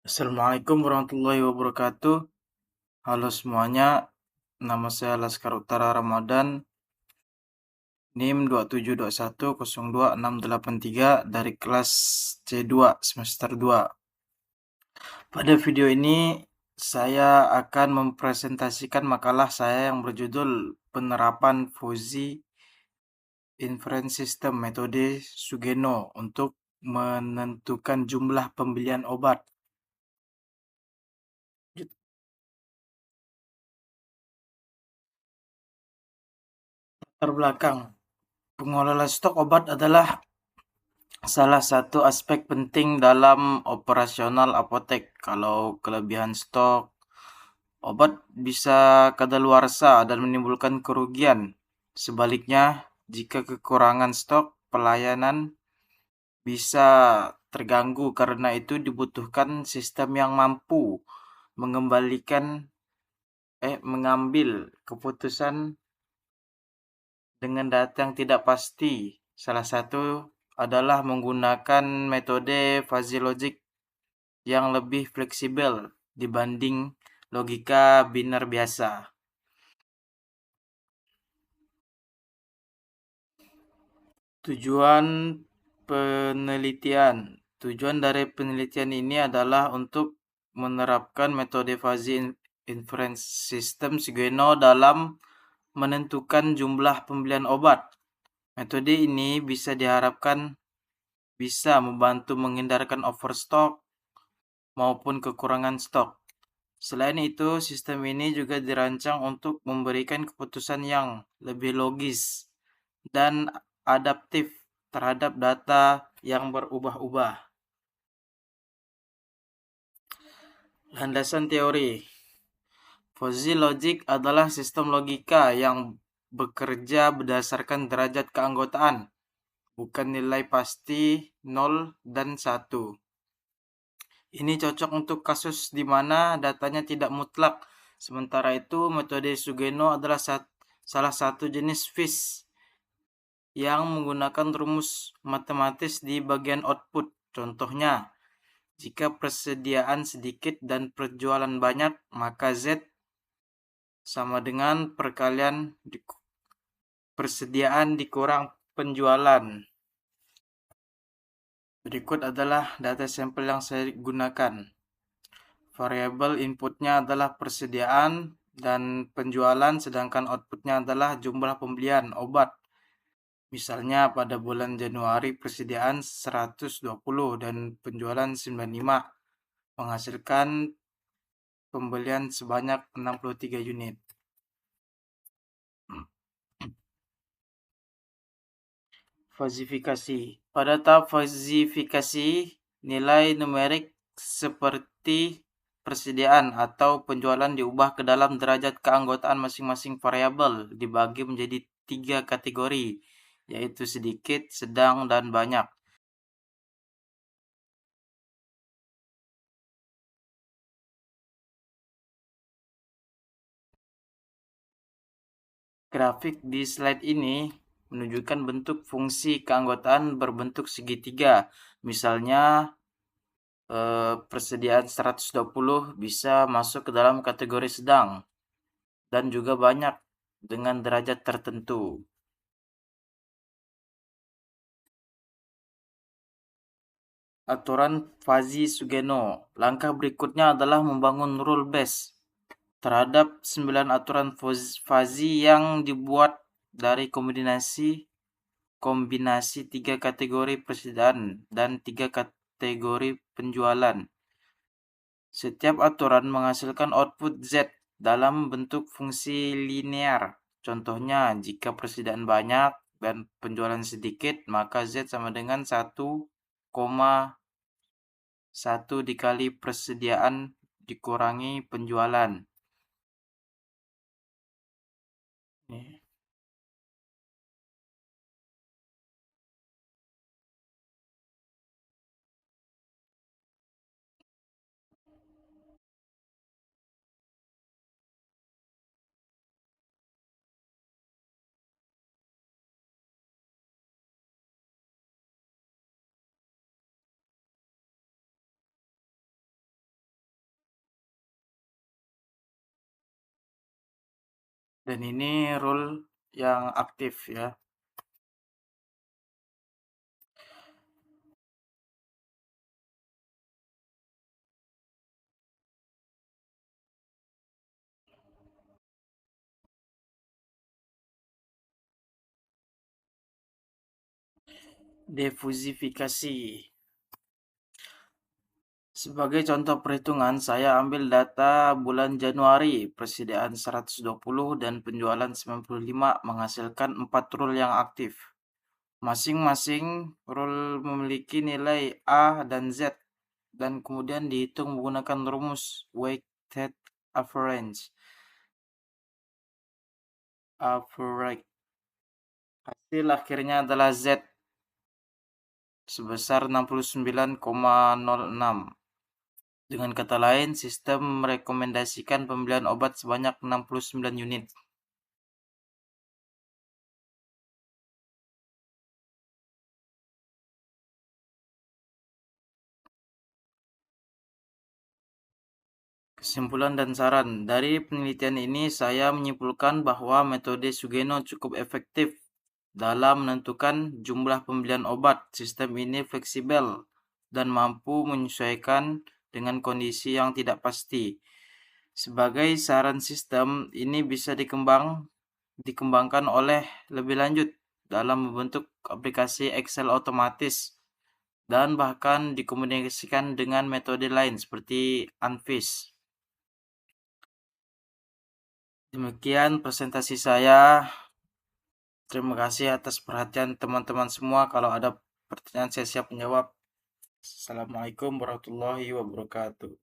Assalamualaikum warahmatullahi wabarakatuh. Halo semuanya, nama saya Laskar Utara Ramadan, NIM 2721026683 dari kelas C2 semester 2. Pada video ini saya akan mempresentasikan makalah saya yang berjudul Penerapan Fuzzy Inference System Metode Sugeno untuk menentukan jumlah pembelian obat. Latar belakang, pengelola stok obat adalah salah satu aspek penting dalam operasional apotek. Kalau kelebihan stok, obat bisa kadaluarsa dan menimbulkan kerugian. Sebaliknya, jika kekurangan stok, pelayanan bisa terganggu. Karena itu dibutuhkan sistem yang mampu mengambil keputusan dengan data yang tidak pasti. Salah satu adalah menggunakan metode fuzzy logic yang lebih fleksibel dibanding logika biner biasa. Tujuan penelitian. Tujuan dari penelitian ini adalah untuk menerapkan metode fuzzy inference system Sugeno dalam menentukan jumlah pembelian obat. Metode ini bisa diharapkan bisa membantu menghindarkan overstock maupun kekurangan stok. Selain itu, sistem ini juga dirancang untuk memberikan keputusan yang lebih logis dan adaptif terhadap data yang berubah-ubah. Landasan teori. Fuzzy logic adalah sistem logika yang bekerja berdasarkan derajat keanggotaan, bukan nilai pasti 0 dan 1. Ini cocok untuk kasus di mana datanya tidak mutlak. Sementara itu, metode Sugeno adalah salah satu jenis FISH yang menggunakan rumus matematis di bagian output. Contohnya, jika persediaan sedikit dan penjualan banyak, maka Z sama dengan perkalian persediaan dikurang penjualan. Berikut adalah data sampel yang saya gunakan. Variabel inputnya adalah persediaan dan penjualan, sedangkan outputnya adalah jumlah pembelian obat. Misalnya pada bulan Januari persediaan 120 dan penjualan 95, menghasilkan pembelian sebanyak 63 unit. Falsifikasi. Pada tahap falsifikasi, nilai numerik seperti persediaan atau penjualan diubah ke dalam derajat keanggotaan masing-masing variabel, dibagi menjadi 3 kategori, yaitu sedikit, sedang, dan banyak. Grafik di slide ini menunjukkan bentuk fungsi keanggotaan berbentuk segitiga. Misalnya, persediaan 120 bisa masuk ke dalam kategori sedang dan juga banyak dengan derajat tertentu. Aturan Fuzzy-Sugeno. Langkah berikutnya adalah membangun rule base terhadap 9 aturan fuzzy yang dibuat dari kombinasi 3 kategori persediaan dan 3 kategori penjualan. Setiap aturan menghasilkan output Z dalam bentuk fungsi linear. Contohnya, jika persediaan banyak dan penjualan sedikit, maka Z sama dengan 1,1 dikali persediaan dikurangi penjualan. Dan ini rule yang aktif ya. Defusifikasi. Sebagai contoh perhitungan, saya ambil data bulan Januari, persediaan 120 dan penjualan 95 menghasilkan 4 rule yang aktif. Masing-masing rule memiliki nilai A dan Z dan kemudian dihitung menggunakan rumus weighted average. Hasil akhirnya adalah Z sebesar 69,06. Dengan kata lain, sistem merekomendasikan pembelian obat sebanyak 69 unit. Kesimpulan dan saran. Dari penelitian ini, saya menyimpulkan bahwa metode Sugeno cukup efektif dalam menentukan jumlah pembelian obat. Sistem ini fleksibel dan mampu menyesuaikan dengan kondisi yang tidak pasti. Sebagai saran, sistem ini bisa dikembangkan oleh lebih lanjut dalam membentuk aplikasi Excel otomatis dan bahkan dikomunikasikan dengan metode lain seperti Anvis. Demikian presentasi saya. Terima kasih atas perhatian teman-teman semua. Kalau ada pertanyaan saya siap menjawab. Assalamualaikum warahmatullahi wabarakatuh.